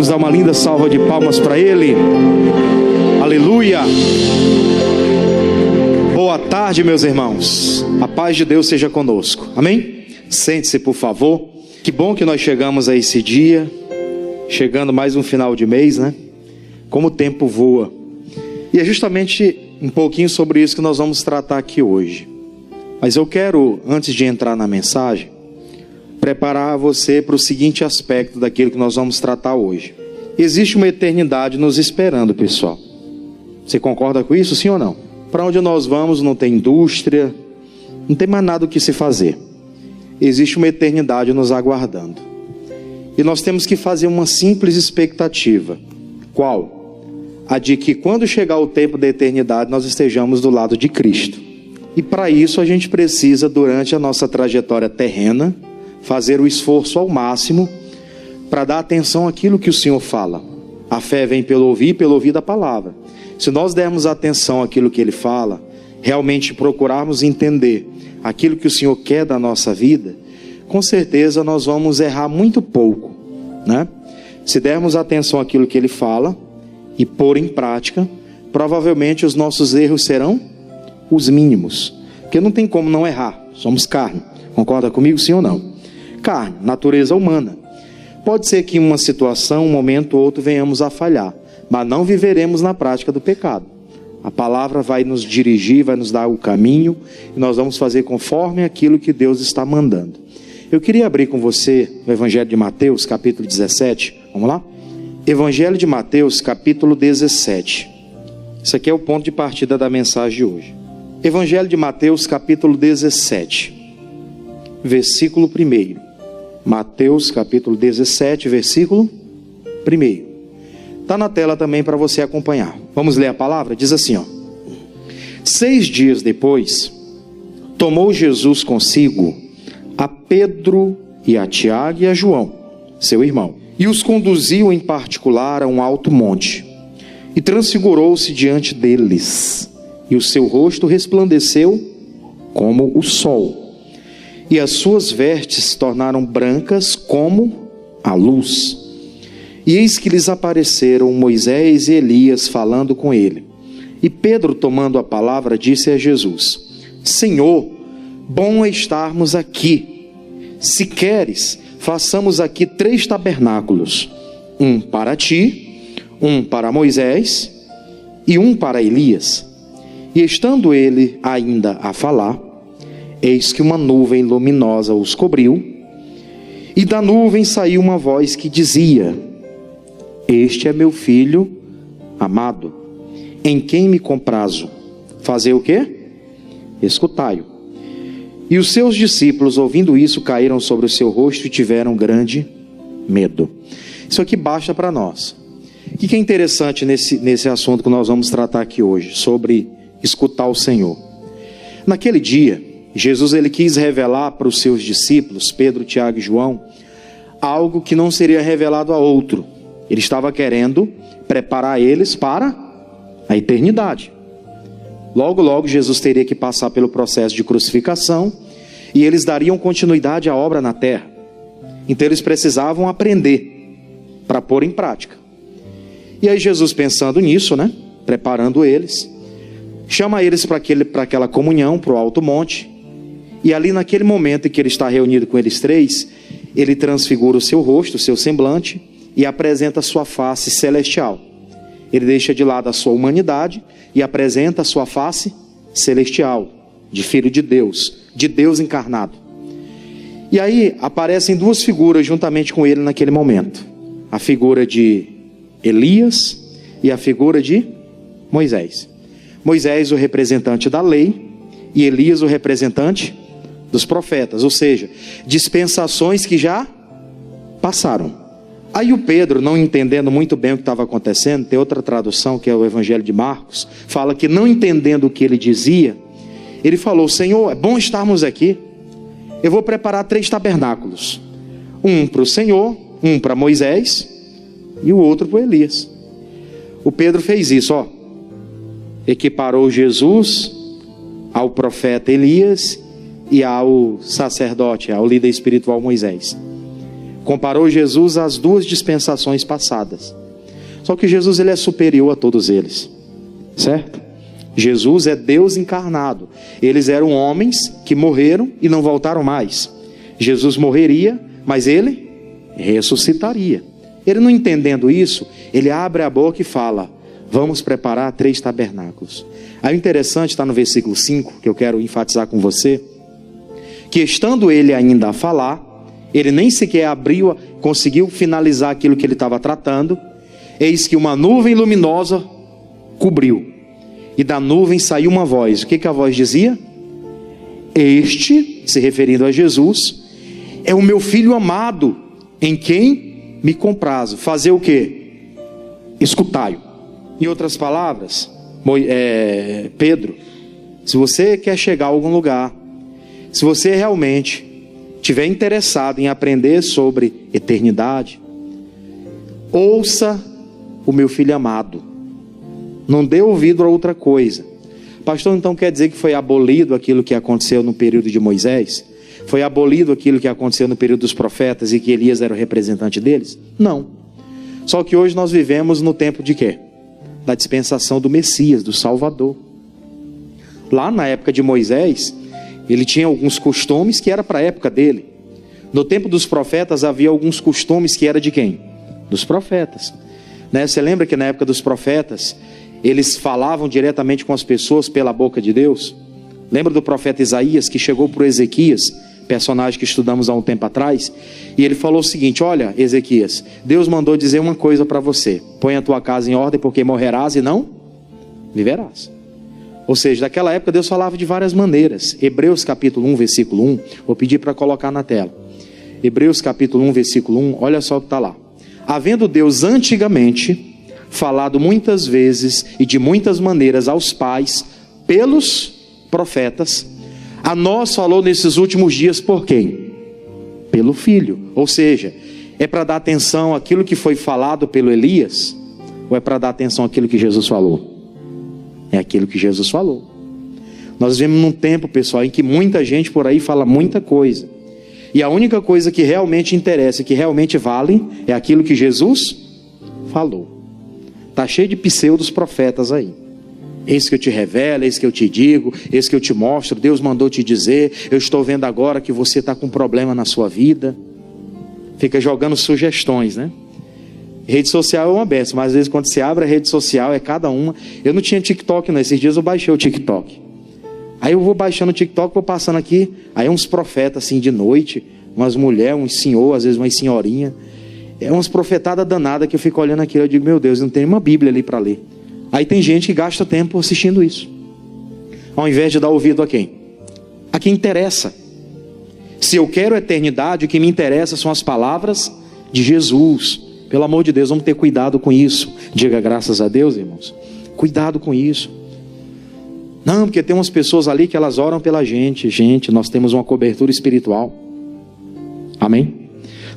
Vamos dar uma linda salva de palmas para Ele. Aleluia. Boa tarde, meus irmãos. A paz de Deus seja conosco. Amém? Sente-se, por favor. Que bom que nós chegamos a esse dia. Chegando mais um final de mês, né? Como o tempo voa. E é justamente um pouquinho sobre isso que nós vamos tratar aqui hoje. Mas eu quero, antes de entrar na mensagem, preparar você para o seguinte aspecto daquilo que nós vamos tratar hoje. Existe uma eternidade nos esperando, pessoal. Você concorda com isso, sim ou não? Para onde nós vamos não tem indústria, não tem mais nada o que se fazer. Existe uma eternidade nos aguardando. E nós temos que fazer uma simples expectativa. Qual? A de que quando chegar o tempo da eternidade, nós estejamos do lado de Cristo. E para isso a gente precisa, durante a nossa trajetória terrena, fazer o esforço ao máximo para dar atenção àquilo que o Senhor fala. A fé vem pelo ouvir da palavra. Se nós dermos atenção àquilo que Ele fala, realmente procurarmos entender aquilo que o Senhor quer da nossa vida, com certeza nós vamos errar muito pouco, né? Se dermos atenção àquilo que Ele fala e pôr em prática, provavelmente os nossos erros serão os mínimos, porque não tem como não errar, somos carne. Concorda comigo, sim ou não? Carne, natureza humana. Pode ser que em uma situação, um momento ou outro venhamos a falhar, mas não viveremos na prática do pecado. A palavra vai nos dirigir, vai nos dar o caminho, e nós vamos fazer conforme aquilo que Deus está mandando. Eu queria abrir com você o Evangelho de Mateus, capítulo 17. Vamos lá? Evangelho de Mateus, capítulo 17. Isso aqui é o ponto de partida da mensagem de hoje. Evangelho de Mateus, capítulo 17, versículo 1. Mateus, capítulo 17, versículo 1. Está na tela também para você acompanhar. Vamos ler a palavra? Diz assim, ó. 6 dias depois, tomou Jesus consigo a Pedro e a Tiago e a João, seu irmão, e os conduziu em particular a um alto monte, e transfigurou-se diante deles, e o seu rosto resplandeceu como o sol, e as suas vestes se tornaram brancas como a luz. E eis que lhes apareceram Moisés e Elias falando com ele. E Pedro, tomando a palavra, disse a Jesus: Senhor, bom é estarmos aqui. Se queres, façamos aqui 3 tabernáculos, um para ti, um para Moisés e um para Elias. E estando ele ainda a falar, eis que uma nuvem luminosa os cobriu, e da nuvem saiu uma voz que dizia: Este é meu filho amado, em quem me comprazo. Fazer o quê? Escutai-o. E os seus discípulos, ouvindo isso, caíram sobre o seu rosto e tiveram grande medo. Isso aqui basta para nós. O que é interessante nesse assunto que nós vamos tratar aqui hoje, sobre escutar o Senhor? Naquele dia, Jesus ele quis revelar para os seus discípulos, Pedro, Tiago e João, algo que não seria revelado a outro. Ele estava querendo preparar eles para a eternidade. Logo, logo, Jesus teria que passar pelo processo de crucificação, e eles dariam continuidade à obra na terra. Então eles precisavam aprender para pôr em prática. E aí Jesus, pensando nisso, né, preparando eles, chama eles para aquela comunhão, para o alto monte. E ali naquele momento em que ele está reunido com eles 3, ele transfigura o seu rosto, o seu semblante, e apresenta a sua face celestial. Ele deixa de lado a sua humanidade e apresenta a sua face celestial, de Filho de Deus encarnado. E aí aparecem 2 figuras juntamente com ele naquele momento. A figura de Elias e a figura de Moisés. Moisés, o representante da lei, e Elias, o representante dos profetas, ou seja, dispensações que já passaram. Aí o Pedro, não entendendo muito bem o que estava acontecendo, tem outra tradução que é o Evangelho de Marcos, fala que não entendendo o que ele dizia, ele falou: Senhor, é bom estarmos aqui, eu vou preparar 3 tabernáculos, um para o Senhor, um para Moisés e o outro para Elias. O Pedro fez isso, ó, equiparou Jesus ao profeta Elias e ao sacerdote, ao líder espiritual Moisés. Comparou Jesus às duas dispensações passadas. Só que Jesus, ele é superior a todos eles, certo? Jesus é Deus encarnado. Eles eram homens que morreram e não voltaram mais. Jesus morreria, mas ele ressuscitaria. Ele, não entendendo isso, ele abre a boca e fala: vamos preparar 3 tabernáculos. Aí o interessante está no versículo 5, que eu quero enfatizar com você, que estando ele ainda a falar, ele nem sequer conseguiu finalizar aquilo que ele estava tratando, eis que uma nuvem luminosa cobriu, e da nuvem saiu uma voz. O que a voz dizia? Este, se referindo a Jesus, é o meu filho amado, em quem me comprazo. Fazer o quê? Escutai-o. Em outras palavras, Pedro, se você quer chegar a algum lugar, se você realmente estiver interessado em aprender sobre eternidade, ouça o meu filho amado. Não dê ouvido a outra coisa. Pastor, então quer dizer que foi abolido aquilo que aconteceu no período de Moisés? Foi abolido aquilo que aconteceu no período dos profetas e que Elias era o representante deles? Não. Só que hoje nós vivemos no tempo de quê? Da dispensação do Messias, do Salvador. Lá na época de Moisés, ele tinha alguns costumes que era para a época dele. No tempo dos profetas havia alguns costumes que era de quem? Dos profetas. Você lembra que na época dos profetas, eles falavam diretamente com as pessoas pela boca de Deus? Lembra do profeta Isaías, que chegou para o Ezequias, personagem que estudamos há um tempo atrás, e ele falou o seguinte: olha, Ezequias, Deus mandou dizer uma coisa para você: põe a tua casa em ordem, porque morrerás e não viverás. Ou seja, naquela época Deus falava de várias maneiras. Hebreus capítulo 1, versículo 1, vou pedir para colocar na tela. Hebreus capítulo 1, versículo 1, olha só o que está lá. Havendo Deus antigamente falado muitas vezes e de muitas maneiras aos pais, pelos profetas, a nós falou nesses últimos dias por quem? Pelo Filho. Ou seja, é para dar atenção àquilo que foi falado pelo Elias, ou é para dar atenção àquilo que Jesus falou? É aquilo que Jesus falou. Nós vivemos num tempo, pessoal, em que muita gente por aí fala muita coisa, e a única coisa que realmente interessa, que realmente vale, é aquilo que Jesus falou. Está cheio de pseudos profetas aí. Eis que eu te revelo, eis que eu te digo, eis que eu te mostro, Deus mandou te dizer, eu estou vendo agora que você está com um problema na sua vida. Fica jogando sugestões, né? Rede social é uma benção, mas às vezes quando você abre a rede social é cada uma. Eu não tinha TikTok não, esses dias eu baixei o TikTok. Aí eu vou baixando o TikTok, vou passando aqui, aí uns profetas assim de noite, umas mulheres, uns senhor, às vezes umas senhorinha, umas profetadas danadas que eu fico olhando aquilo, eu digo, meu Deus, não tem uma Bíblia ali para ler. Aí tem gente que gasta tempo assistindo isso, ao invés de dar ouvido a quem? A quem interessa. Se eu quero eternidade, o que me interessa são as palavras de Jesus. Pelo amor de Deus, vamos ter cuidado com isso. Diga graças a Deus, irmãos. Cuidado com isso. Não, porque tem umas pessoas ali que elas oram pela gente. Gente, nós temos uma cobertura espiritual. Amém?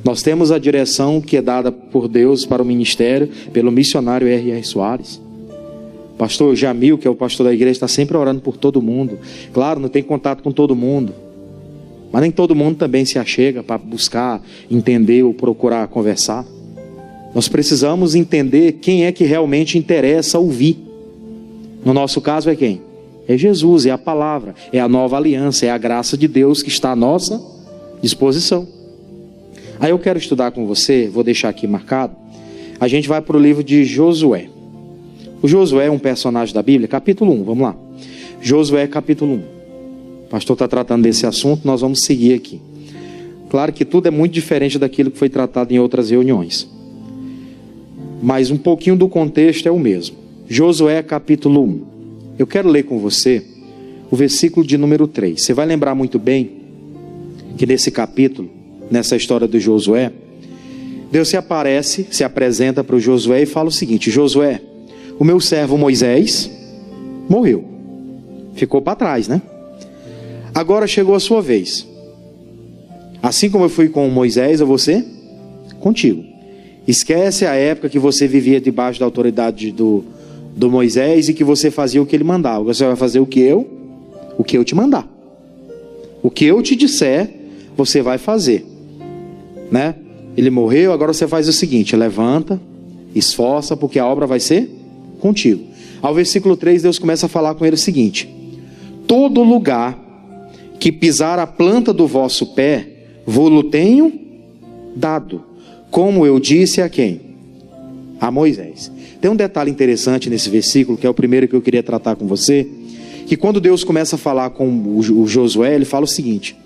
Nós temos a direção que é dada por Deus para o ministério, pelo missionário R.R. Soares. Pastor Jamil, que é o pastor da igreja, está sempre orando por todo mundo. Claro, não tem contato com todo mundo, mas nem todo mundo também se achega para buscar, entender ou procurar conversar. Nós precisamos entender quem é que realmente interessa ouvir. No nosso caso é quem? É Jesus, é a palavra, é a nova aliança, é a graça de Deus que está à nossa disposição. Aí eu quero estudar com você, vou deixar aqui marcado. A gente vai para o livro de Josué. O Josué é um personagem da Bíblia, capítulo 1, vamos lá. Josué capítulo 1. O pastor está tratando desse assunto, nós vamos seguir aqui. Claro que tudo é muito diferente daquilo que foi tratado em outras reuniões, mas um pouquinho do contexto é o mesmo. Josué capítulo 1. Eu quero ler com você o versículo de número 3. Você vai lembrar muito bem que nesse capítulo, nessa história do Josué, Deus se apresenta para o Josué e fala o seguinte: Josué, o meu servo Moisés morreu, ficou para trás, né? Agora chegou a sua vez. Assim como eu fui com Moisés, eu vou ser contigo. Esquece a época que você vivia debaixo da autoridade do Moisés e que você fazia o que ele mandava. Você vai fazer o que eu te mandar. O que eu te disser, você vai fazer, né? Ele morreu, agora você faz o seguinte: levanta, esforça, porque a obra vai ser contigo. Ao versículo 3, Deus começa a falar com ele o seguinte: todo lugar que pisar a planta do vosso pé, vô-lo tenho dado, como eu disse a quem? A Moisés. Tem um detalhe interessante nesse versículo, que é o primeiro que eu queria tratar com você, que quando Deus começa a falar com o Josué, ele fala o seguinte: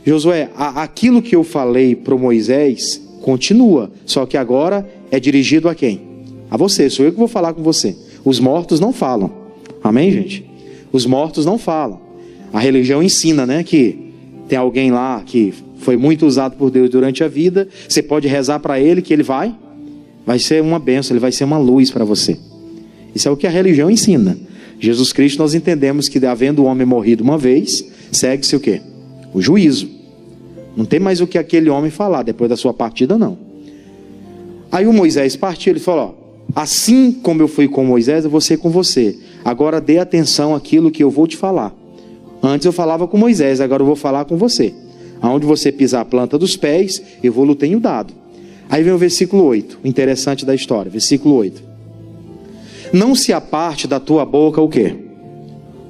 Josué, aquilo que eu falei para o Moisés continua, só que agora é dirigido a quem? A você, sou eu que vou falar com você. Os mortos não falam. Amém, gente? Os mortos não falam. A religião ensina, né, que tem alguém lá que foi muito usado por Deus durante a vida, você pode rezar para ele que ele vai ser uma bênção, ele vai ser uma luz para você. Isso é o que a religião ensina. Jesus Cristo, nós entendemos que havendo o homem morrido uma vez, segue-se o quê? O juízo. Não tem mais o que aquele homem falar depois da sua partida, não. Aí o Moisés partiu, ele falou: ó, assim como eu fui com Moisés, eu vou ser com você. Agora dê atenção àquilo que eu vou te falar. Antes eu falava com Moisés, agora eu vou falar com você. Aonde você pisar a planta dos pés, eu vou-lhe tenho dado. Aí vem o versículo 8, o interessante da história, versículo 8. Não se aparte da tua boca o quê?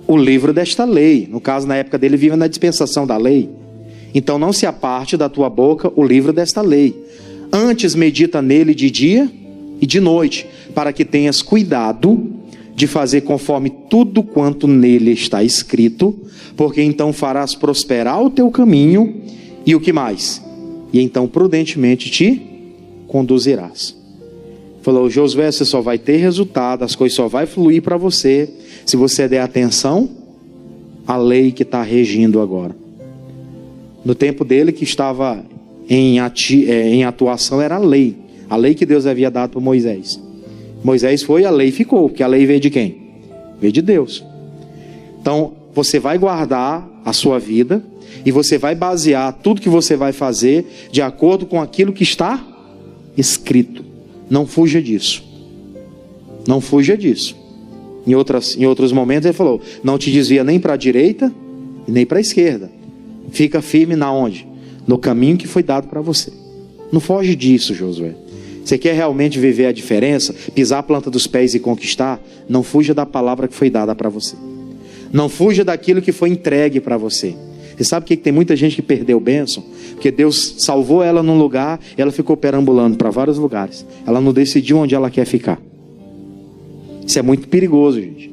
O livro desta lei. No caso, na época dele, vive na dispensação da lei. Então não se aparte da tua boca o livro desta lei. Antes medita nele de dia e de noite, para que tenhas cuidado de fazer conforme tudo quanto nele está escrito, porque então farás prosperar o teu caminho, e o que mais? E então prudentemente te conduzirás. Falou: Josué, você só vai ter resultado, as coisas só vai fluir para você, se você der atenção à lei que está regindo agora. No tempo dele, que estava em atuação, era a lei que Deus havia dado para Moisés. Moisés foi, a lei ficou, porque a lei veio de quem? Veio de Deus. Então, você vai guardar a sua vida, e você vai basear tudo que você vai fazer de acordo com aquilo que está escrito. Não fuja disso. Não fuja disso. Em outros momentos ele falou: não te desvia nem para a direita e nem para a esquerda. Fica firme na onde? No caminho que foi dado para você. Não foge disso, Josué. Você quer realmente viver a diferença, pisar a planta dos pés e conquistar? Não fuja da palavra que foi dada para você. Não fuja daquilo que foi entregue para você. Você sabe por que tem muita gente que perdeu bênção? Porque Deus salvou ela num lugar, e ela ficou perambulando para vários lugares. Ela não decidiu onde ela quer ficar. Isso é muito perigoso, gente.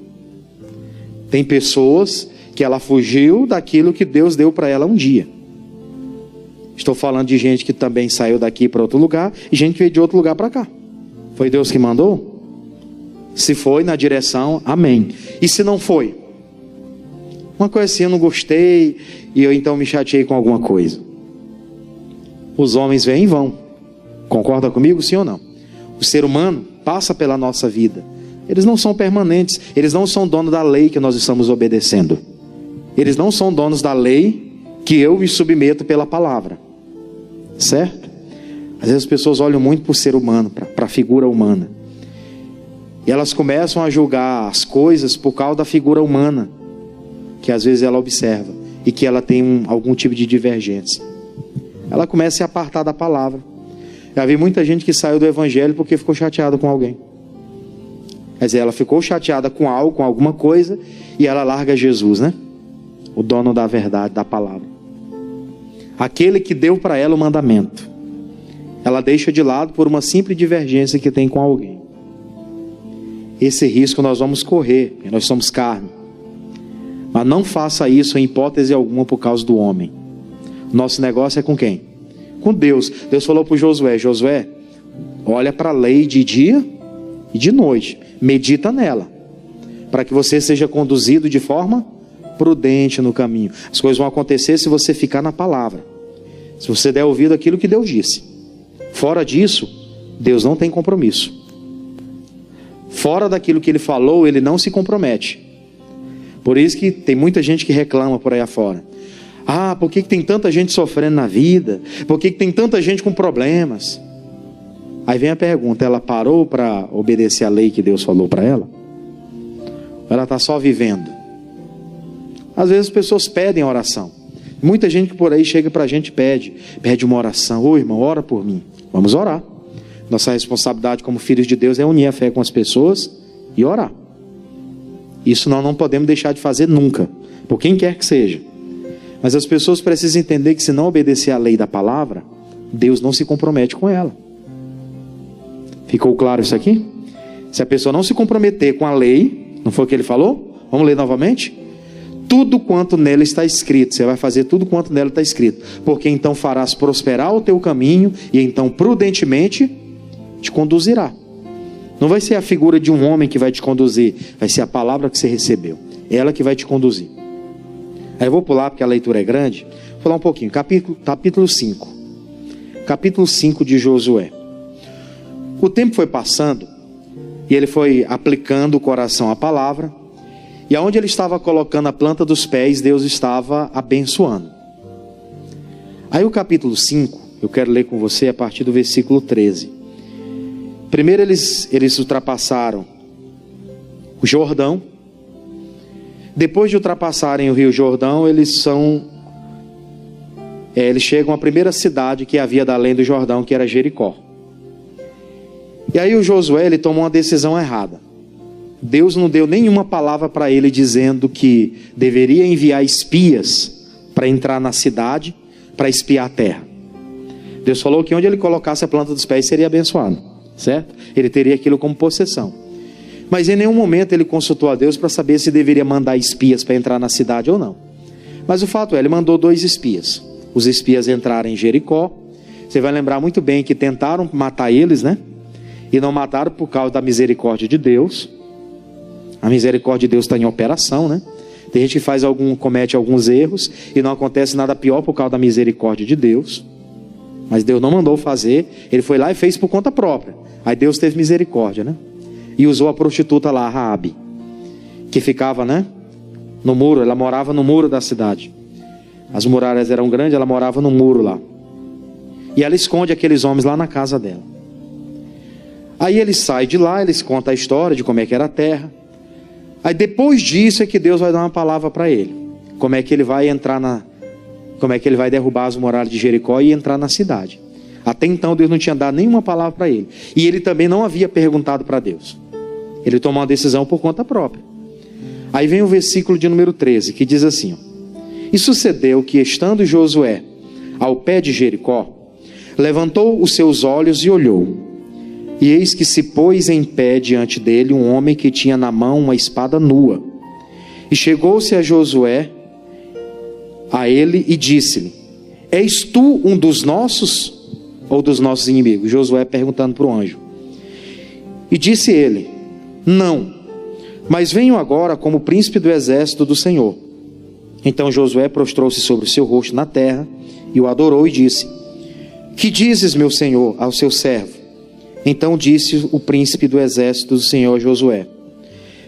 Tem pessoas que ela fugiu daquilo que Deus deu para ela um dia. Estou falando de gente que também saiu daqui para outro lugar, e gente que veio de outro lugar para cá. Foi Deus que mandou? Se foi na direção, amém. E se não foi? Uma coisa assim, eu não gostei, e eu então me chateei com alguma coisa. Os homens vêm e vão. Concorda comigo, sim ou não? O ser humano passa pela nossa vida. Eles não são permanentes. Eles não são donos da lei que nós estamos obedecendo. Eles não são donos da lei que eu me submeto pela palavra. Certo? Às vezes as pessoas olham muito para o ser humano, para a figura humana. E elas começam a julgar as coisas por causa da figura humana, que às vezes ela observa, e que ela tem algum tipo de divergência. Ela começa a se apartar da palavra. Já vi muita gente que saiu do evangelho porque ficou chateada com alguém. Quer dizer, ela ficou chateada com algo, com alguma coisa, e ela larga Jesus, né? O dono da verdade, da palavra. Aquele que deu para ela o mandamento. Ela deixa de lado por uma simples divergência que tem com alguém. Esse risco nós vamos correr, porque nós somos carne. Mas não faça isso em hipótese alguma por causa do homem. Nosso negócio é com quem? Com Deus. Deus falou para Josué: Josué, olha para a lei de dia e de noite. Medita nela, para que você seja conduzido de forma prudente no caminho. As coisas vão acontecer se você ficar na palavra. Se você der ouvido àquilo que Deus disse. Fora disso, Deus não tem compromisso. Fora daquilo que Ele falou, Ele não se compromete. Por isso que tem muita gente que reclama por aí afora. Ah, por que tem tanta gente sofrendo na vida? Por que tem tanta gente com problemas? Aí vem a pergunta: ela parou para obedecer a lei que Deus falou para ela? Ou ela está só vivendo? Às vezes as pessoas pedem oração. Muita gente que por aí chega para a gente pede uma oração. Ô irmão, ora por mim. Vamos orar. Nossa responsabilidade como filhos de Deus é unir a fé com as pessoas e orar. Isso nós não podemos deixar de fazer nunca, por quem quer que seja. Mas as pessoas precisam entender que se não obedecer à lei da palavra, Deus não se compromete com ela. Ficou claro isso aqui? Se a pessoa não se comprometer com a lei, não foi o que ele falou? Vamos ler novamente? Tudo quanto nela está escrito, você vai fazer tudo quanto nela está escrito, porque então farás prosperar o teu caminho, e então prudentemente te conduzirá. Não vai ser a figura de um homem que vai te conduzir, vai ser a palavra que você recebeu, ela que vai te conduzir. Aí eu vou pular porque a leitura é grande, vou falar um pouquinho, capítulo 5. Capítulo 5 de Josué. O tempo foi passando, e ele foi aplicando o coração à palavra, e aonde ele estava colocando a planta dos pés, Deus estava abençoando. Aí o capítulo 5, eu quero ler com você a partir do versículo 13. Primeiro eles ultrapassaram o Jordão. Depois de ultrapassarem o rio Jordão, eles chegam à primeira cidade que havia da além do Jordão, que era Jericó. E aí o Josué, ele tomou uma decisão errada. Deus não deu nenhuma palavra para ele dizendo que deveria enviar espias para entrar na cidade, para espiar a terra. Deus falou que onde ele colocasse a planta dos pés seria abençoado, certo? Ele teria aquilo como possessão. Mas em nenhum momento ele consultou a Deus para saber se deveria mandar espias para entrar na cidade ou não. Mas o fato é, ele mandou 2 espias. Os espias entraram em Jericó. Você vai lembrar muito bem que tentaram matar eles, né? E não mataram por causa da misericórdia de Deus. A misericórdia de Deus está em operação, né? Tem gente que comete alguns erros e não acontece nada pior por causa da misericórdia de Deus. Mas Deus não mandou fazer, ele foi lá e fez por conta própria. Aí Deus teve misericórdia, né? E usou a prostituta lá, Raabe, que ficava, né, no muro. Ela morava no muro da cidade. As muralhas eram grandes, ela morava no muro lá. E ela esconde aqueles homens lá na casa dela. Aí ele sai de lá, eles contam a história de como é que era a terra. Aí depois disso é que Deus vai dar uma palavra para ele. Como é que ele vai como é que ele vai derrubar as muralhas de Jericó e entrar na cidade. Até então Deus não tinha dado nenhuma palavra para ele. E ele também não havia perguntado para Deus. Ele tomou uma decisão por conta própria. Aí vem o versículo de número 13, que diz assim: E sucedeu que, estando Josué ao pé de Jericó, levantou os seus olhos e olhou. E eis que se pôs em pé diante dele um homem que tinha na mão uma espada nua. E chegou-se a Josué, a ele, e disse-lhe: És tu um dos nossos ou dos nossos inimigos? Josué perguntando para o anjo. E disse ele: Não, mas venho agora como príncipe do exército do Senhor. Então Josué prostrou-se sobre o seu rosto na terra e o adorou e disse: Que dizes, meu senhor, ao seu servo? Então disse o príncipe do exército do Senhor a Josué: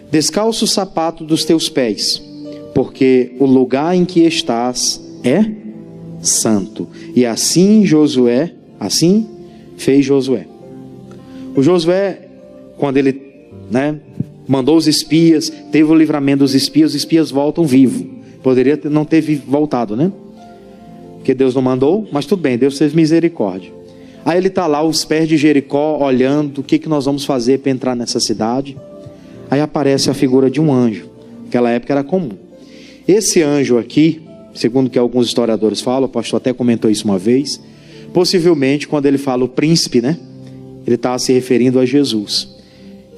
Descalça o sapato dos teus pés, porque o lugar em que estás é santo. E assim fez Josué. O Josué, quando ele, mandou os espias, teve o livramento dos espias, os espias voltam vivos. Poderia não ter voltado, né? Porque Deus não mandou, mas tudo bem, Deus teve misericórdia. Aí ele está lá aos pés de Jericó, olhando o que nós vamos fazer para entrar nessa cidade. Aí aparece a figura de um anjo. Naquela época era comum. Esse anjo aqui, segundo o que alguns historiadores falam, o pastor até comentou isso uma vez, possivelmente quando ele fala o príncipe, né? Ele estava se referindo a Jesus,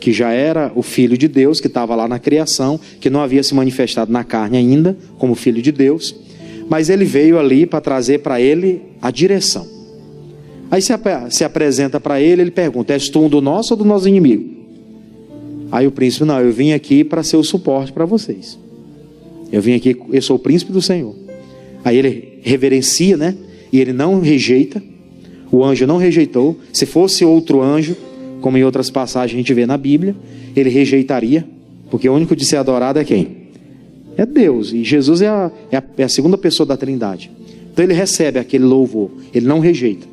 que já era o Filho de Deus, que estava lá na criação, que não havia se manifestado na carne ainda, como Filho de Deus, mas ele veio ali para trazer para ele a direção. Aí se apresenta para ele, ele pergunta: És tu um do nosso ou do nosso inimigo? Aí o príncipe: Não, eu vim aqui para ser o suporte para vocês. Eu vim aqui, eu sou o príncipe do Senhor. Aí ele reverencia, né? E ele não rejeita. O anjo não rejeitou. Se fosse outro anjo, como em outras passagens a gente vê na Bíblia, ele rejeitaria, porque o único de ser adorado é quem? É Deus. E Jesus é a segunda pessoa da Trindade. Então ele recebe aquele louvor, ele não rejeita.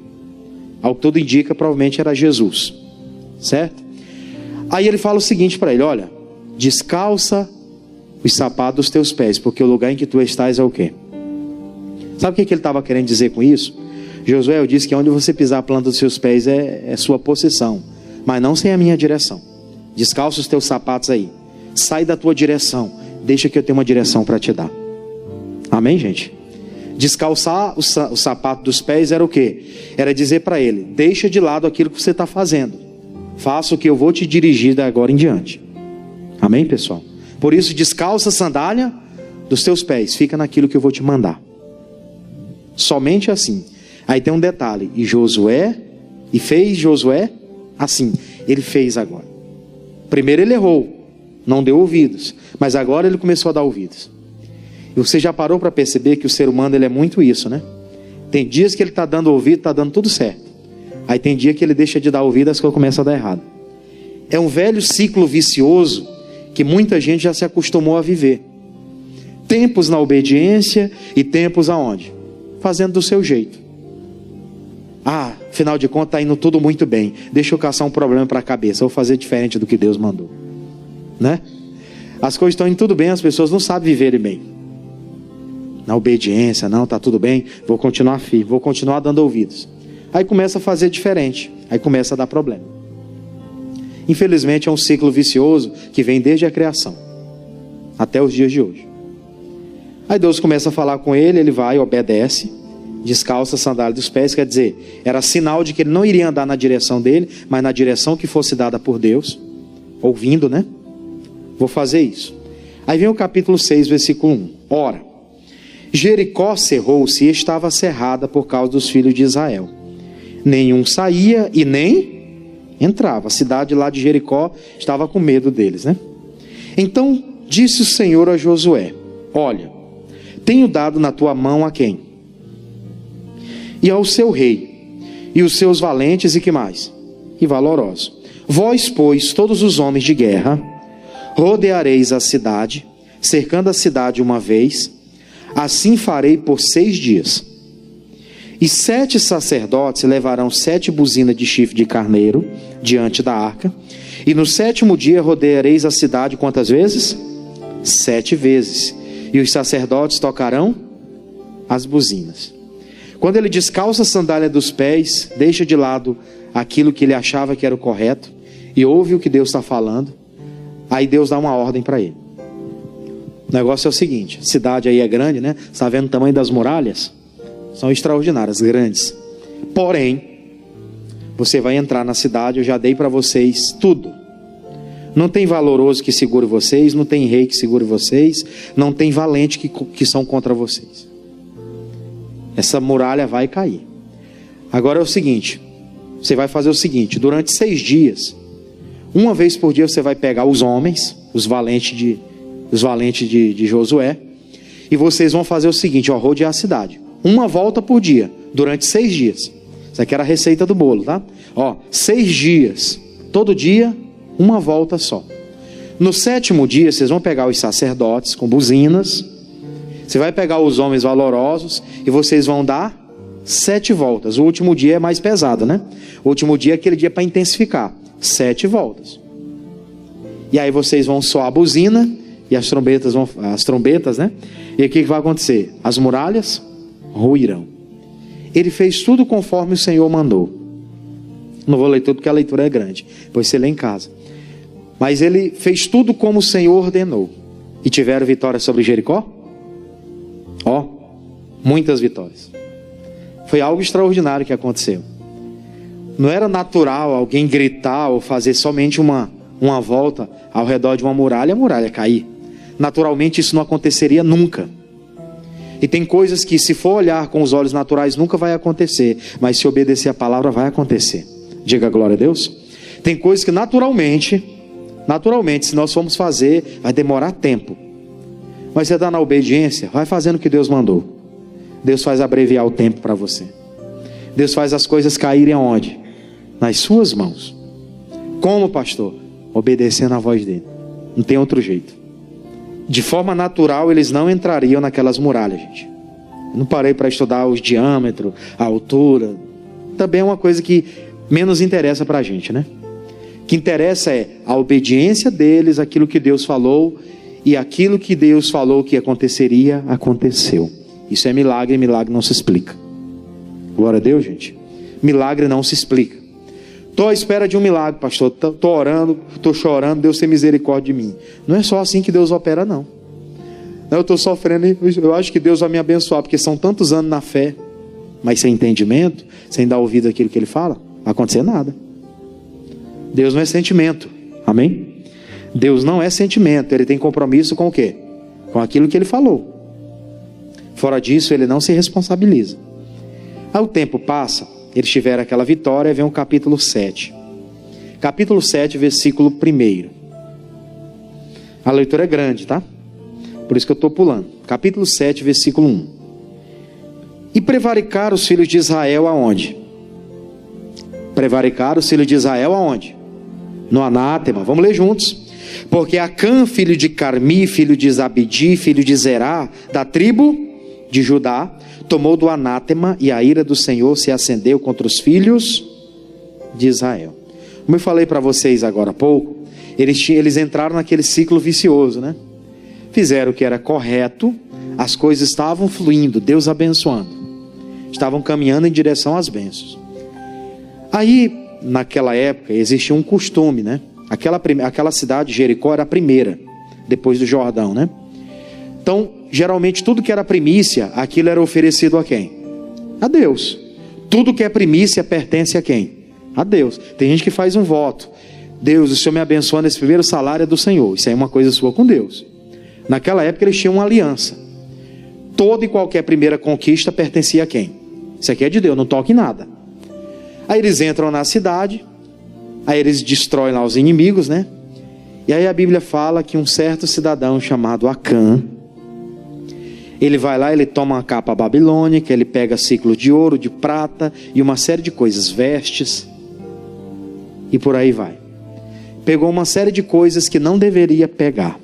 Ao que tudo indica, provavelmente era Jesus, certo? Aí ele fala o seguinte para ele: Olha, descalça os sapatos dos teus pés, porque o lugar em que tu estás é o quê? Sabe o que ele estava querendo dizer com isso? Josué, eu disse que onde você pisar a planta dos seus pés é sua possessão, mas não sem a minha direção. Descalça os teus sapatos aí, sai da tua direção, deixa que eu tenha uma direção para te dar. Amém, gente? Descalçar o sapato dos pés era o quê? Era dizer para ele, deixa de lado aquilo que você está fazendo, faça o que eu vou te dirigir da agora em diante. Amém, pessoal? Por isso, descalça a sandália dos teus pés, fica naquilo que eu vou te mandar. Somente assim. Aí tem um detalhe, e fez Josué assim, ele fez agora. Primeiro ele errou, não deu ouvidos, mas agora ele começou a dar ouvidos. E você já parou para perceber que o ser humano ele é muito isso, né? Tem dias que ele está dando ouvido, está dando tudo certo. Aí tem dia que ele deixa de dar ouvido, as coisas começam a dar errado. É um velho ciclo vicioso que muita gente já se acostumou a viver. Tempos na obediência e tempos aonde? Fazendo do seu jeito. Afinal de contas está indo tudo muito bem, deixa eu caçar um problema para a cabeça, vou fazer diferente do que Deus mandou, né? As coisas estão indo tudo bem, as pessoas não sabem viverem bem na obediência. Não, está tudo bem, vou continuar firme, vou continuar dando ouvidos. Aí começa a fazer diferente, aí começa a dar problema. Infelizmente é um ciclo vicioso que vem desde a criação até os dias de hoje. Aí Deus começa a falar com ele, ele vai, obedece, descalça a sandália dos pés, quer dizer, era sinal de que ele não iria andar na direção dele, mas na direção que fosse dada por Deus, ouvindo, né? Vou fazer isso. Aí vem o capítulo 6, versículo 1. Ora, Jericó cerrou-se e estava cerrada por causa dos filhos de Israel. Nenhum saía e nem entrava. A cidade lá de Jericó estava com medo deles, né? Então disse o Senhor a Josué, olha, tenho dado na tua mão a quem? E ao seu rei, e os seus valentes e que mais? E valorosos. Vós, pois, todos os homens de guerra, rodeareis a cidade, cercando a cidade uma vez, assim farei por 6 dias. E 7 sacerdotes levarão 7 buzinas de chifre de carneiro diante da arca, e no 7º dia rodeareis a cidade quantas vezes? 7 vezes. E os sacerdotes tocarão as buzinas. Quando ele descalça a sandália dos pés, deixa de lado aquilo que ele achava que era o correto, e ouve o que Deus está falando, aí Deus dá uma ordem para ele. O negócio é o seguinte, a cidade aí é grande, né? Você está vendo o tamanho das muralhas? São extraordinárias, grandes. Porém, você vai entrar na cidade, eu já dei para vocês tudo. Não tem valoroso que segure vocês, não tem rei que segure vocês, não tem valente que são contra vocês. Essa muralha vai cair. Agora é o seguinte, você vai fazer o seguinte, durante 6 dias, uma vez por dia você vai pegar os homens, os valentes de Josué, e vocês vão fazer o seguinte, rodear a cidade. Uma volta por dia, durante 6 dias. Isso aqui era a receita do bolo, tá? 6 dias, todo dia, uma volta só. No 7º dia, vocês vão pegar os sacerdotes com buzinas, você vai pegar os homens valorosos, e vocês vão dar 7 voltas. O último dia é mais pesado, né? O último dia é aquele dia para intensificar. 7 voltas. E aí vocês vão soar a buzina, e as trombetas, né? E o que vai acontecer? As muralhas ruirão. Ele fez tudo conforme o Senhor mandou. Não vou ler tudo porque a leitura é grande, depois você lê em casa. Mas ele fez tudo como o Senhor ordenou. E tiveram vitória sobre Jericó? Muitas vitórias. Foi algo extraordinário que aconteceu. Não era natural alguém gritar ou fazer somente uma volta ao redor de uma muralha e a muralha cair. Naturalmente isso não aconteceria nunca. E tem coisas que, se for olhar com os olhos naturais, nunca vai acontecer, mas se obedecer a palavra vai acontecer. Diga glória a Deus. Tem coisas que naturalmente, se nós formos fazer, vai demorar tempo, mas você está na obediência, vai fazendo o que Deus mandou. Deus faz abreviar o tempo para você. Deus faz as coisas caírem aonde? Nas suas mãos. Como, pastor? Obedecendo a voz dele. Não tem outro jeito. De forma natural eles não entrariam naquelas muralhas, gente. Eu não parei para estudar os diâmetros, a altura. Também é uma coisa que menos interessa para a gente, né? O que interessa é a obediência deles, aquilo que Deus falou, e aquilo que Deus falou que aconteceria, aconteceu. Isso é milagre, e milagre não se explica. Glória a Deus, gente. Milagre não se explica. Estou à espera de um milagre, pastor. Estou orando, estou chorando, Deus tem misericórdia de mim. Não é só assim que Deus opera, não. Eu estou sofrendo, eu acho que Deus vai me abençoar, porque são tantos anos na fé, mas sem entendimento, sem dar ouvido àquilo que Ele fala, não vai acontecer nada. Deus não é sentimento, amém? Deus não é sentimento, Ele tem compromisso com o quê? Com aquilo que Ele falou. Fora disso, Ele não se responsabiliza. Aí o tempo passa, eles tiveram aquela vitória, vem o capítulo 7. Capítulo 7, versículo 1. A leitura é grande, tá? Por isso que eu estou pulando. Capítulo 7, versículo 1. E prevaricaram os filhos de Israel aonde? Prevaricaram os filhos de Israel aonde? No anátema. Vamos ler juntos. Porque Acã, filho de Carmi, filho de Zabdi, filho de Zerá, da tribo de Judá, tomou do anátema, e a ira do Senhor se acendeu contra os filhos de Israel. Como eu falei para vocês agora há pouco, eles entraram naquele ciclo vicioso, né? Fizeram o que era correto, as coisas estavam fluindo, Deus abençoando, estavam caminhando em direção às bênçãos. Aí, naquela época, existia um costume, né? Aquela cidade de Jericó era a primeira, depois do Jordão, né? Então, geralmente tudo que era primícia, aquilo era oferecido a quem? A Deus. Tudo que é primícia pertence a quem? A Deus. Tem gente que faz um voto: Deus, o Senhor me abençoa nesse primeiro salário é do Senhor. Isso aí é uma coisa sua com Deus. Naquela época eles tinham uma aliança. Toda e qualquer primeira conquista pertencia a quem? Isso aqui é de Deus, não toque em nada. Aí eles entram na cidade, aí eles destroem lá os inimigos, né? E aí a Bíblia fala que um certo cidadão chamado Acã, ele vai lá, ele toma uma capa babilônica, ele pega ciclo de ouro, de prata e uma série de coisas, vestes, e por aí vai. Pegou uma série de coisas que não deveria pegar.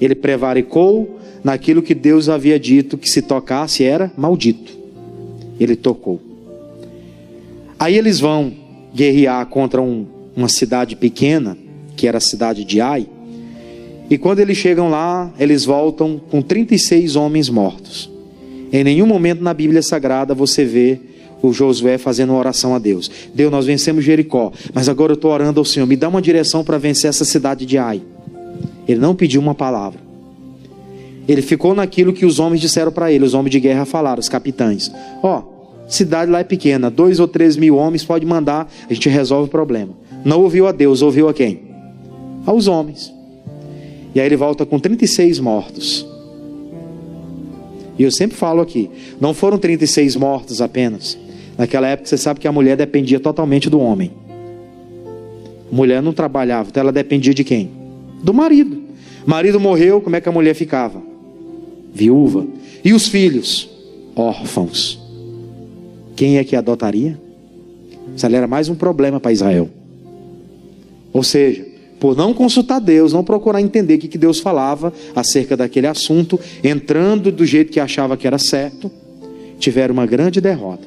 Ele prevaricou naquilo que Deus havia dito que se tocasse era maldito. Ele tocou. Aí eles vão guerrear contra uma cidade pequena, que era a cidade de Ai. E quando eles chegam lá, eles voltam com 36 homens mortos. Em nenhum momento na Bíblia Sagrada você vê o Josué fazendo uma oração a Deus: Deus, nós vencemos Jericó, mas agora eu estou orando ao Senhor, me dá uma direção para vencer essa cidade de Ai. Ele não pediu uma palavra. Ele ficou naquilo que os homens disseram para ele. Os homens de guerra falaram, os capitães: cidade lá é pequena, 2 ou 3 mil homens, pode mandar, a gente resolve o problema. Não ouviu a Deus, ouviu a quem? Aos homens. E aí ele volta com 36 mortos. E eu sempre falo aqui, não foram 36 mortos apenas. Naquela época você sabe que a mulher dependia totalmente do homem. A mulher não trabalhava, então ela dependia de quem? Do marido. O marido morreu, como é que a mulher ficava? Viúva. E os filhos? Órfãos. Quem é que adotaria? Isso ali era mais um problema para Israel. Ou seja, por não consultar Deus, não procurar entender o que Deus falava acerca daquele assunto, entrando do jeito que achava que era certo, tiveram uma grande derrota.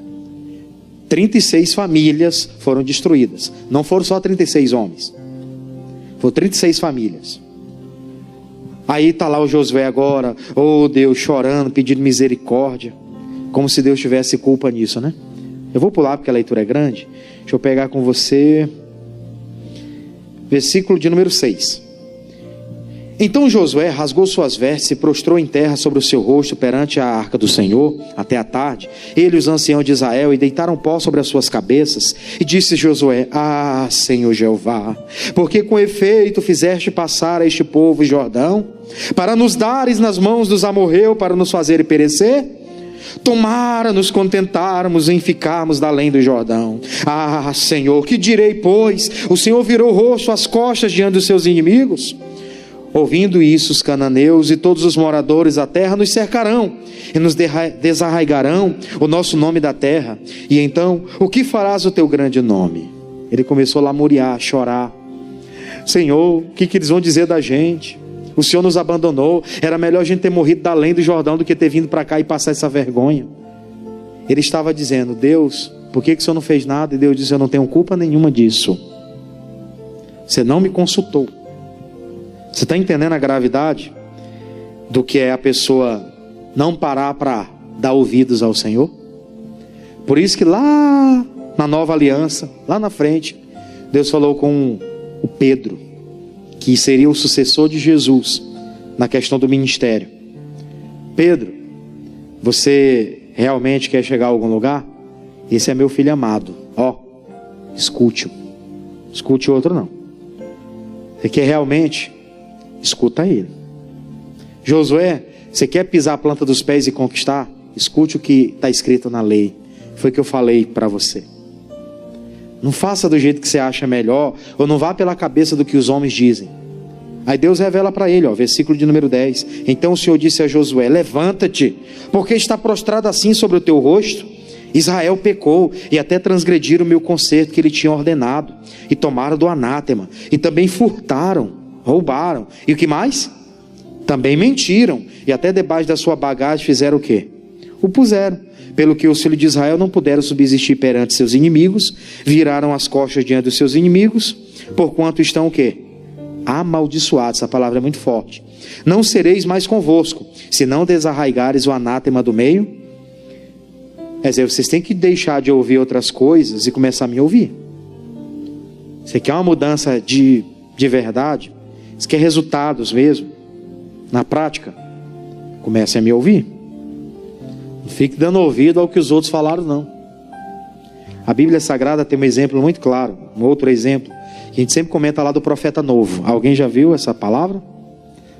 36 famílias foram destruídas. Não foram só 36 homens. Foram 36 famílias. Aí está lá o Josué agora, oh Deus, chorando, pedindo misericórdia, como se Deus tivesse culpa nisso, né? Eu vou pular porque a leitura é grande. Deixa eu pegar com você versículo de número 6. Então Josué rasgou suas vestes e prostrou em terra sobre o seu rosto perante a arca do Senhor até a tarde. Ele e os anciãos de Israel e deitaram pó sobre as suas cabeças. E disse Josué: Ah, Senhor Jeová, porque com efeito fizeste passar a este povo o Jordão, para nos dares nas mãos dos amorreus, para nos fazer perecer? Tomara nos contentarmos em ficarmos da além do Jordão. Ah, Senhor, que direi, pois? O Senhor virou o rosto, as costas diante dos seus inimigos. Ouvindo isso, os cananeus e todos os moradores da terra nos cercarão e nos desarraigarão o nosso nome da terra. E então, o que farás o teu grande nome? Ele começou a lamuriar, a chorar. Senhor, o que eles vão dizer da gente? O Senhor nos abandonou. Era melhor a gente ter morrido da além do Jordão do que ter vindo para cá e passar essa vergonha. Ele estava dizendo: Deus, por que o Senhor não fez nada? E Deus disse: eu não tenho culpa nenhuma disso. Você não me consultou. Você está entendendo a gravidade do que é a pessoa não parar para dar ouvidos ao Senhor? Por isso que lá na nova aliança, lá na frente, Deus falou com o Pedro, que seria o sucessor de Jesus na questão do ministério. Pedro, você realmente quer chegar a algum lugar? Esse é meu filho amado. Ó, escute-o. Escute outro não. Você quer realmente? Escuta ele. Josué, você quer pisar a planta dos pés e conquistar? Escute o que está escrito na lei. Foi o que eu falei para você. Não faça do jeito que você acha melhor, ou não vá pela cabeça do que os homens dizem. Aí Deus revela para ele, versículo de número 10. Então o Senhor disse a Josué: levanta-te, porque está prostrado assim sobre o teu rosto. Israel pecou e até transgrediram o meu concerto que ele tinha ordenado, e tomaram do anátema, e também furtaram, roubaram, e o que mais? Também mentiram, e até debaixo da sua bagagem fizeram o quê? O puseram, pelo que os filhos de Israel não puderam subsistir perante seus inimigos, viraram as costas diante dos seus inimigos, porquanto estão o quê? Amaldiçoados. Essa palavra é muito forte. Não sereis mais convosco, se não desarraigares o anátema do meio. Quer dizer, vocês têm que deixar de ouvir outras coisas e começar a me ouvir. Você quer uma mudança de verdade? Você quer resultados mesmo? Na prática? Comece a me ouvir. Não fique dando ouvido ao que os outros falaram, não. A Bíblia Sagrada tem um exemplo muito claro. Um outro exemplo, que a gente sempre comenta lá do profeta novo. Alguém já viu essa palavra?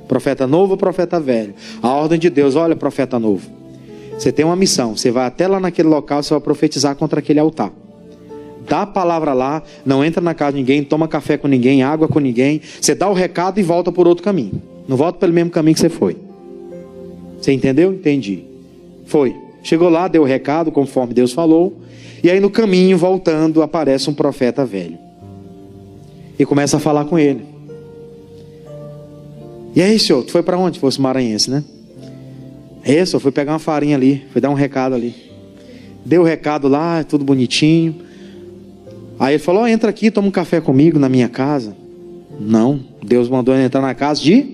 Profeta novo ou profeta velho? A ordem de Deus: olha, profeta novo, você tem uma missão. Você vai até lá naquele local, você vai profetizar contra aquele altar. Dá a palavra lá, não entra na casa de ninguém, toma café com ninguém, água com ninguém. Você dá o recado e volta por outro caminho. Não volta pelo mesmo caminho que você foi. Você entendeu? Entendi. Foi. Chegou lá, deu o recado conforme Deus falou. E aí no caminho, voltando, aparece um profeta velho. E começa a falar com ele. E aí, senhor, tu foi para onde? Fosse maranhense, né? Senhor, fui pegar uma farinha ali, fui dar um recado ali. Deu o recado lá, tudo bonitinho. Aí ele falou: entra aqui, toma um café comigo na minha casa. Não, Deus mandou ele entrar na casa de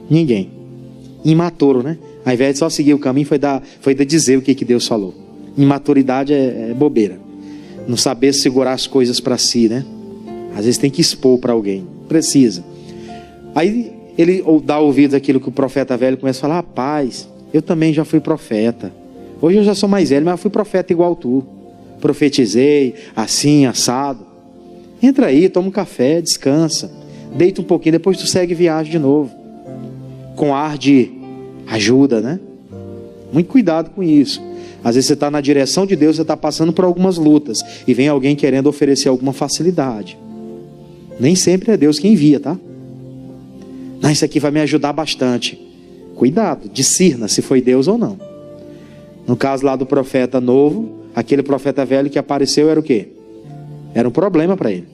ninguém. Imaturo, né? Ao invés de só seguir o caminho, foi dizer o que Deus falou. Imaturidade é bobeira. Não saber segurar as coisas para si, né? Às vezes tem que expor para alguém. Precisa. Aí ele dá ouvido àquilo que o profeta velho começa a falar: rapaz, eu também já fui profeta. Hoje eu já sou mais velho, mas eu fui profeta igual tu. Profetizei, assim, assado. Entra aí, toma um café, descansa. Deita um pouquinho, depois tu segue viagem de novo. Com ar de ajuda, né? Muito cuidado com isso. Às vezes você está na direção de Deus, você está passando por algumas lutas, e vem alguém querendo oferecer alguma facilidade. Nem sempre é Deus quem envia, tá? Não, isso aqui vai me ajudar bastante. Cuidado, discirna se foi Deus ou não. No caso lá do profeta novo, aquele profeta velho que apareceu era o quê? Era um problema para ele.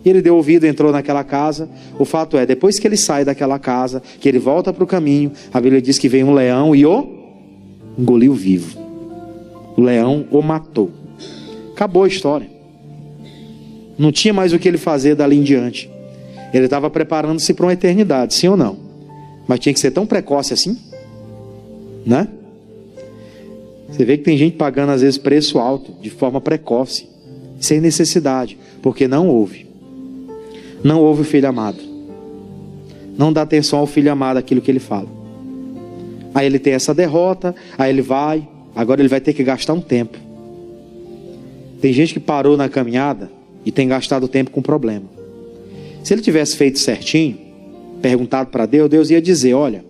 Ele deu ouvido, entrou naquela casa. O fato é, depois que ele sai daquela casa, que ele volta para o caminho, a Bíblia diz que veio um leão e o engoliu vivo. O leão o matou. Acabou a história. Não tinha mais o que ele fazer dali em diante. Ele estava preparando-se para uma eternidade, sim ou não? Mas tinha que ser tão precoce assim, né? Você vê que tem gente pagando às vezes preço alto, de forma precoce, sem necessidade, porque não ouve. Não ouve o filho amado. Não dá atenção ao filho amado, aquilo que ele fala. Aí ele tem essa derrota, aí ele vai, agora ele vai ter que gastar um tempo. Tem gente que parou na caminhada e tem gastado tempo com problema. Se ele tivesse feito certinho, perguntado para Deus, Deus ia dizer: olha,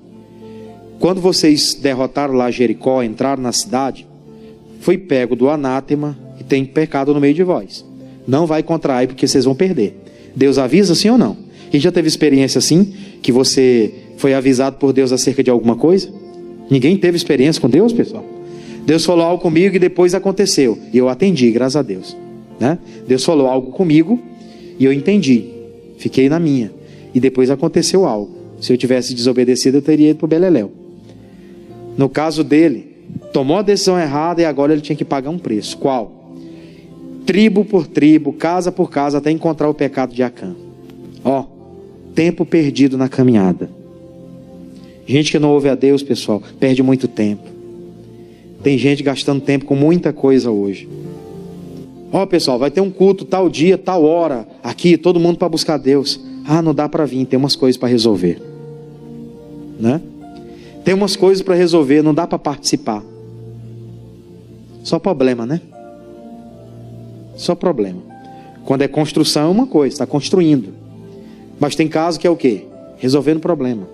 quando vocês derrotaram lá Jericó, entraram na cidade, foi pego do anátema e tem pecado no meio de vós. Não vai contrair porque vocês vão perder. Deus avisa, sim ou não? Quem já teve experiência assim, que você foi avisado por Deus acerca de alguma coisa? Ninguém teve experiência com Deus, pessoal? Deus falou algo comigo e depois aconteceu, e eu atendi, graças a Deus, né? Deus falou algo comigo e eu entendi, fiquei na minha, e depois aconteceu algo. Se eu tivesse desobedecido, eu teria ido para o beleléu. No caso dele, tomou a decisão errada e agora ele tinha que pagar um preço. Qual? Tribo por tribo, casa por casa, até encontrar o pecado de Acã. Ó, tempo perdido na caminhada. Gente que não ouve a Deus, pessoal, perde muito tempo. Tem gente gastando tempo com muita coisa hoje. Ó, pessoal, vai ter um culto tal dia, tal hora, aqui, todo mundo para buscar Deus. Ah, não dá para vir, tem umas coisas para resolver, né? Tem umas coisas para resolver, não dá para participar. Só problema, né? Só problema. Quando é construção é uma coisa, está construindo. Mas tem caso que é o quê? Resolvendo problema.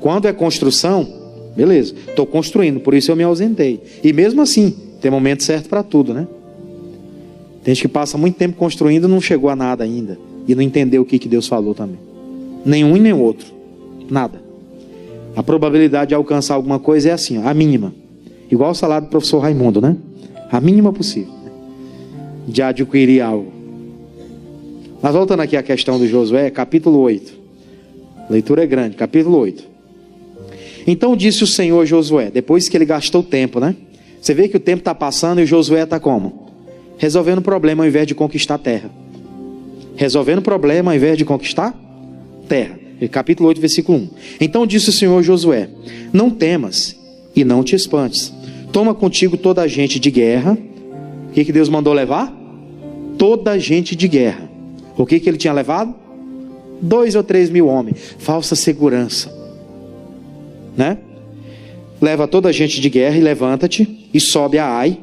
Quando é construção, beleza, estou construindo, por isso eu me ausentei. E mesmo assim, tem momento certo para tudo, né? Tem gente que passa muito tempo construindo e não chegou a nada ainda. E não entendeu o que Deus falou também. Nenhum e nem outro. Nada. A probabilidade de alcançar alguma coisa é assim, ó, a mínima. Igual o salário do professor Raimundo, né? A mínima possível. De adquirir algo. Mas voltando aqui à questão do Josué, capítulo 8. A leitura é grande, capítulo 8. Então disse o Senhor a Josué, depois que ele gastou tempo, né? Você vê que o tempo está passando e o Josué está como? Resolvendo o problema ao invés de conquistar a terra. Resolvendo o problema ao invés de conquistar terra. Capítulo 8, versículo 1. Então disse o Senhor a Josué, não temas e não te espantes. Toma contigo toda a gente de guerra. O que Deus mandou levar? Toda a gente de guerra. O que ele tinha levado? 2 ou 3 mil homens. Falsa segurança, né? Leva toda a gente de guerra e levanta-te e sobe a Ai.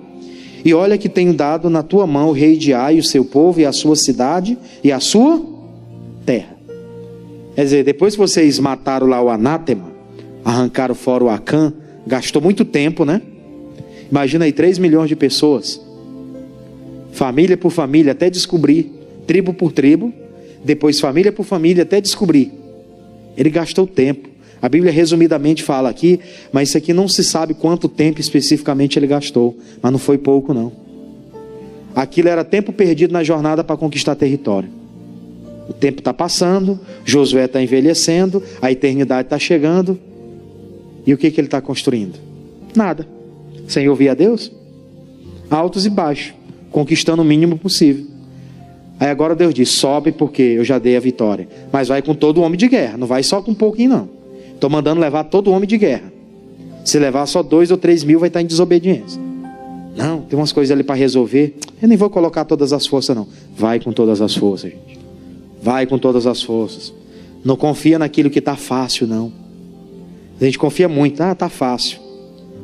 E olha que tenho dado na tua mão o rei de Ai, o seu povo e a sua cidade e a sua terra. Quer dizer, depois que vocês mataram lá o anátema, arrancaram fora o Acã, gastou muito tempo, né? Imagina aí 3 milhões de pessoas, família por família, até descobrir, tribo por tribo, depois família por família, até descobrir. Ele gastou tempo. A Bíblia resumidamente fala aqui, mas isso aqui não se sabe quanto tempo especificamente ele gastou, mas não foi pouco não. Aquilo era tempo perdido na jornada para conquistar território. O tempo está passando, Josué está envelhecendo, a eternidade está chegando, e o que ele está construindo? Nada. Sem ouvir a Deus? Altos e baixos, conquistando o mínimo possível. Aí agora Deus diz, sobe porque eu já dei a vitória, mas vai com todo homem de guerra, não vai só com um pouquinho não. Estou mandando levar todo homem de guerra. Se levar só 2 ou 3 mil vai estar em desobediência. Não, tem umas coisas ali para resolver. Eu nem vou colocar todas as forças não. Vai com todas as forças, gente. Vai com todas as forças. Não confia naquilo que está fácil não. A gente confia muito. Ah, está fácil.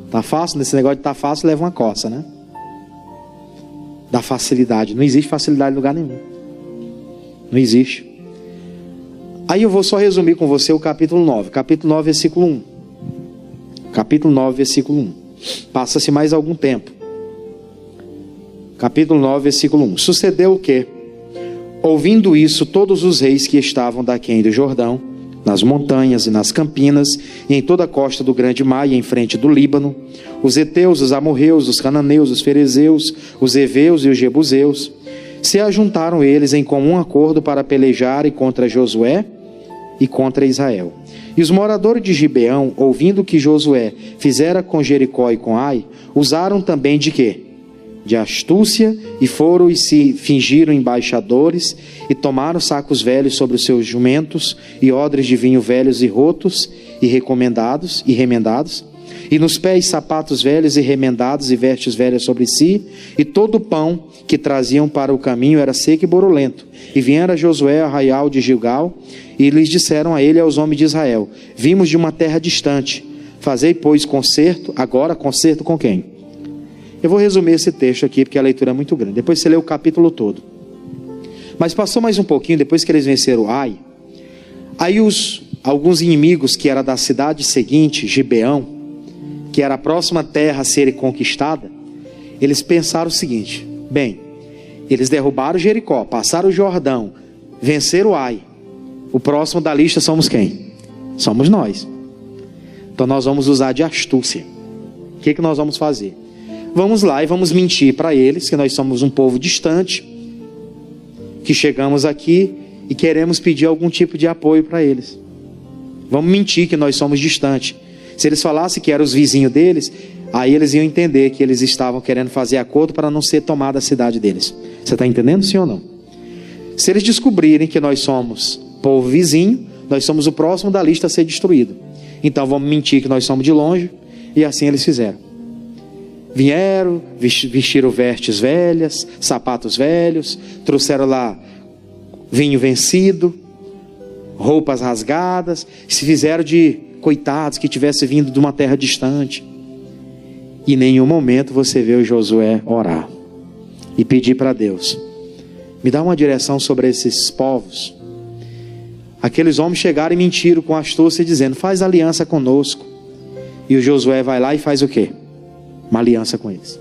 Está fácil, nesse negócio de está fácil leva uma coça, né? Da facilidade. Não existe facilidade em lugar nenhum. Não existe. Aí eu vou só resumir com você o capítulo 9. Capítulo 9, versículo 1. Capítulo 9, versículo 1. Passa-se mais algum tempo. Capítulo 9, versículo 1. Sucedeu o quê? Ouvindo isso, todos os reis que estavam daquém do Jordão, nas montanhas e nas campinas, e em toda a costa do grande mar e em frente do Líbano, os heteus, os amorreus, os cananeus, os ferezeus, os heveus e os jebuseus, se ajuntaram eles em comum acordo para pelejarem contra Josué e contra Israel. E os moradores de Gibeão, ouvindo que Josué fizera com Jericó e com Ai, usaram também de quê? De astúcia, e foram e se fingiram embaixadores, e tomaram sacos velhos sobre os seus jumentos, e odres de vinho velhos e rotos, e remendados, e nos pés sapatos velhos e remendados, e vestes velhas sobre si, e todo o pão que traziam para o caminho era seco e borolento. E vieram Josué ao arraial de Gilgal, e lhes disseram a ele e aos homens de Israel, vimos de uma terra distante, fazei pois concerto, agora concerto com quem? Eu vou resumir esse texto aqui, porque a leitura é muito grande, depois você lê o capítulo todo. Mas passou mais um pouquinho, depois que eles venceram Ai, aí alguns inimigos que era da cidade seguinte, Gibeão, que era a próxima terra a ser conquistada, eles pensaram o seguinte, bem, eles derrubaram Jericó, passaram o Jordão, venceram Ai, o próximo da lista somos quem? Somos nós. Então nós vamos usar de astúcia. O que nós vamos fazer? Vamos lá e vamos mentir para eles que nós somos um povo distante, que chegamos aqui e queremos pedir algum tipo de apoio para eles. Vamos mentir que nós somos distantes. Se eles falassem que eram os vizinhos deles, aí eles iam entender que eles estavam querendo fazer acordo para não ser tomada a cidade deles. Você está entendendo, sim ou não? Se eles descobrirem que nós somos povo vizinho, nós somos o próximo da lista a ser destruído. Então vamos mentir que nós somos de longe, e assim eles fizeram. Vieram, vestiram vestes velhas, sapatos velhos, trouxeram lá vinho vencido, roupas rasgadas, se fizeram de coitados que tivessem vindo de uma terra distante. E em nenhum momento você vê o Josué orar e pedir para Deus: me dá uma direção sobre esses povos. Aqueles homens chegaram e mentiram com astúcia, dizendo: faz aliança conosco. E o Josué vai lá e faz o quê? Uma aliança com eles.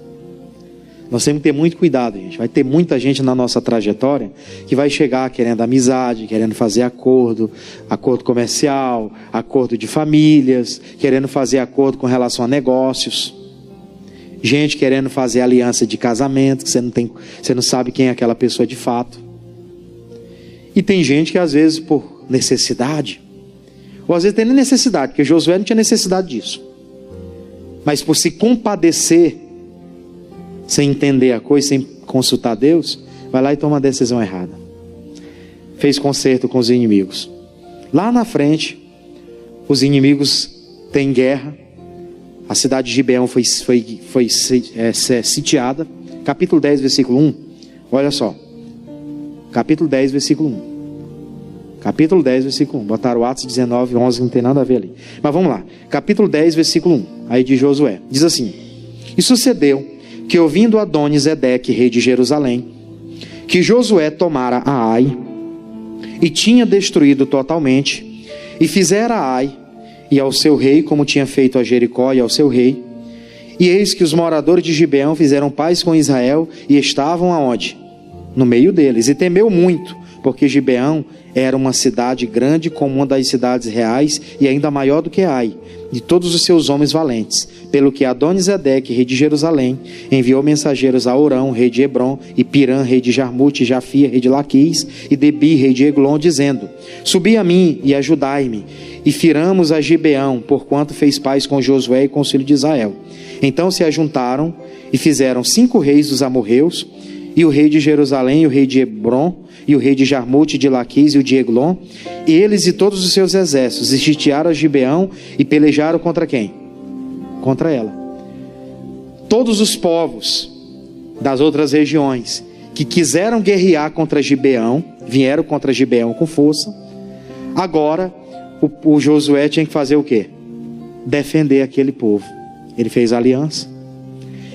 Nós temos que ter muito cuidado, gente. Vai ter muita gente na nossa trajetória que vai chegar querendo amizade, querendo fazer acordo comercial, acordo de famílias, querendo fazer acordo com relação a negócios. Gente querendo fazer aliança de casamento, que você não sabe quem é aquela pessoa de fato. E tem gente que às vezes por necessidade, ou às vezes tem necessidade, porque Josué não tinha necessidade disso, mas por se compadecer, sem entender a coisa, sem consultar Deus, vai lá e toma uma decisão errada. Fez concerto com os inimigos. Lá na frente, os inimigos têm guerra. A cidade de Gibeão foi sitiada. Capítulo 10, versículo 1. Olha só. Capítulo 10, versículo 1. Capítulo 10, versículo 1. Botaram Atos 19, 11, não tem nada a ver ali. Mas vamos lá. Capítulo 10, versículo 1. Aí de Josué. Diz assim: e sucedeu que, ouvindo Adoni-Zedeque, rei de Jerusalém, que Josué tomara a Ai, e tinha destruído totalmente, e fizera a Ai e ao seu rei, como tinha feito a Jericó e ao seu rei, e eis que os moradores de Gibeão fizeram paz com Israel, e estavam aonde? No meio deles, e temeu muito, porque Gibeão era uma cidade grande, como uma das cidades reais, e ainda maior do que Ai, de todos os seus homens valentes. Pelo que Adoni-Zedeque, rei de Jerusalém, enviou mensageiros a Orão, rei de Hebrom, e Pirã, rei de Jarmute, e Jafia, rei de Laquis, e Debi, rei de Eglon, dizendo: subi a mim e ajudai-me, e firamos a Gibeão, porquanto fez paz com Josué e com o filho de Israel. Então se ajuntaram e fizeram 5 reis dos amorreus, e o rei de Jerusalém, e o rei de Hebrom, e o rei de Jarmute, de Laquis e o de Eglon, eles e todos os seus exércitos, e sitiaram a Gibeão e pelejaram contra quem? Contra ela. Todos os povos das outras regiões que quiseram guerrear contra Gibeão, vieram contra Gibeão com força. Agora o Josué tinha que fazer o quê? Defender aquele povo. Ele fez aliança.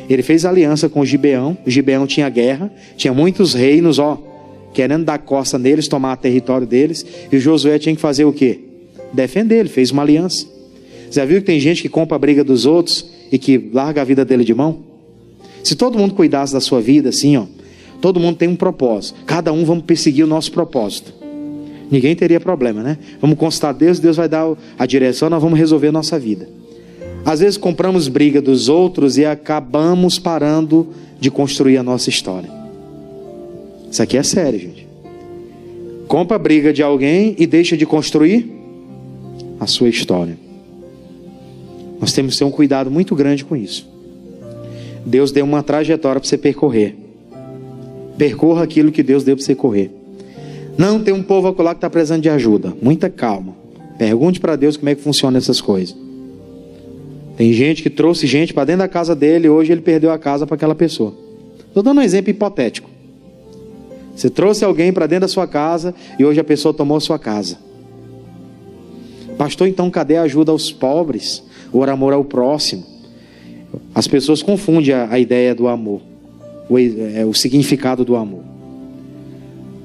Ele fez aliança com o Gibeão. O Gibeão tinha guerra, tinha muitos reinos, querendo dar costa neles, tomar território deles. E o Josué tinha que fazer o quê? Defender. Ele fez uma aliança. Já viu que tem gente que compra a briga dos outros e que larga a vida dele de mão? Se todo mundo cuidasse da sua vida assim, todo mundo tem um propósito. Cada um vamos perseguir o nosso propósito. Ninguém teria problema, né? Vamos consultar Deus, Deus vai dar a direção, nós vamos resolver a nossa vida. Às vezes compramos briga dos outros e acabamos parando de construir a nossa história. Isso aqui é sério, gente. Compra a briga de alguém e deixa de construir a sua história. Nós temos que ter um cuidado muito grande com isso. Deus deu uma trajetória para você percorrer. Percorra aquilo que Deus deu para você correr. Não, tem um povo acolá que está precisando de ajuda. Muita calma. Pergunte para Deus como é que funciona essas coisas. Tem gente que trouxe gente para dentro da casa dele e hoje ele perdeu a casa para aquela pessoa. Estou dando um exemplo hipotético. Você trouxe alguém para dentro da sua casa e hoje a pessoa tomou a sua casa. Pastor, então cadê a ajuda aos pobres? O amor ao próximo? As pessoas confundem a ideia do amor, o significado do amor.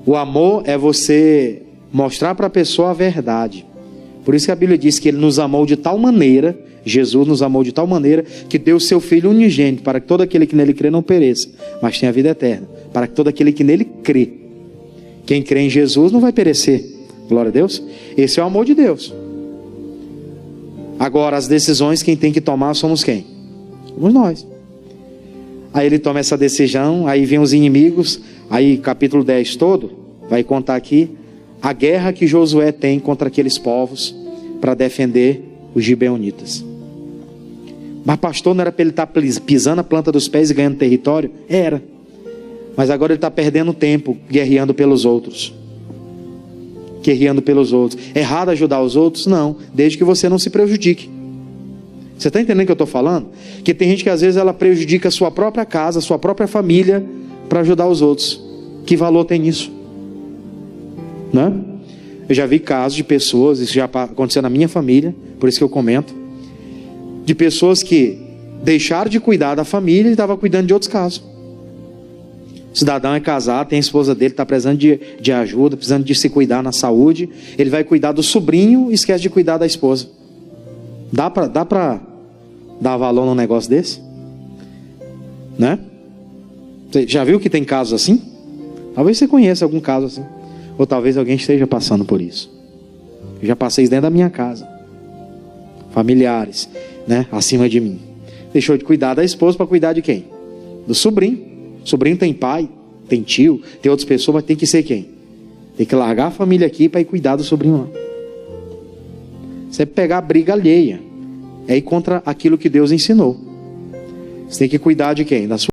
O amor é você mostrar para a pessoa a verdade. Por isso que a Bíblia diz que Ele nos amou de tal maneira, Jesus nos amou de tal maneira, que deu o seu Filho unigênito, para que todo aquele que nele crê não pereça, mas tenha a vida eterna. Para que todo aquele que nele crê. Quem crê em Jesus não vai perecer. Glória a Deus. Esse é o amor de Deus. Agora, as decisões quem tem que tomar somos quem? Somos nós. Aí ele toma essa decisão, aí vem os inimigos, aí capítulo 10 todo, vai contar aqui a guerra que Josué tem contra aqueles povos para defender os gibeonitas. Mas pastor, não era para ele estar pisando a planta dos pés e ganhando território? Era. Mas agora ele está perdendo tempo guerreando pelos outros. Guerreando pelos outros. É errado ajudar os outros? Não, desde que você não se prejudique. Você está entendendo o que eu estou falando? Que tem gente que às vezes ela prejudica a sua própria casa, a sua própria família, para ajudar os outros. Que valor tem nisso? Né? Eu já vi casos de pessoas, isso já aconteceu na minha família, por isso que eu comento, de pessoas que deixaram de cuidar da família e estavam cuidando de outros casos. O cidadão é casado, tem a esposa dele, está precisando de ajuda, precisando de se cuidar na saúde, ele vai cuidar do sobrinho e esquece de cuidar da esposa. Dá para dar valor num negócio desse? Né? Você já viu que tem casos assim? Talvez você conheça algum caso assim. Ou talvez alguém esteja passando por isso. Eu já passei isso dentro da minha casa. Familiares, né? Acima de mim. Deixou de cuidar da esposa para cuidar de quem? Do sobrinho. O sobrinho tem pai, tem tio, tem outras pessoas, mas tem que ser quem? Tem que largar a família aqui para ir cuidar do sobrinho lá. Você pegar a briga alheia. É ir contra aquilo que Deus ensinou. Você tem que cuidar de quem? Da sua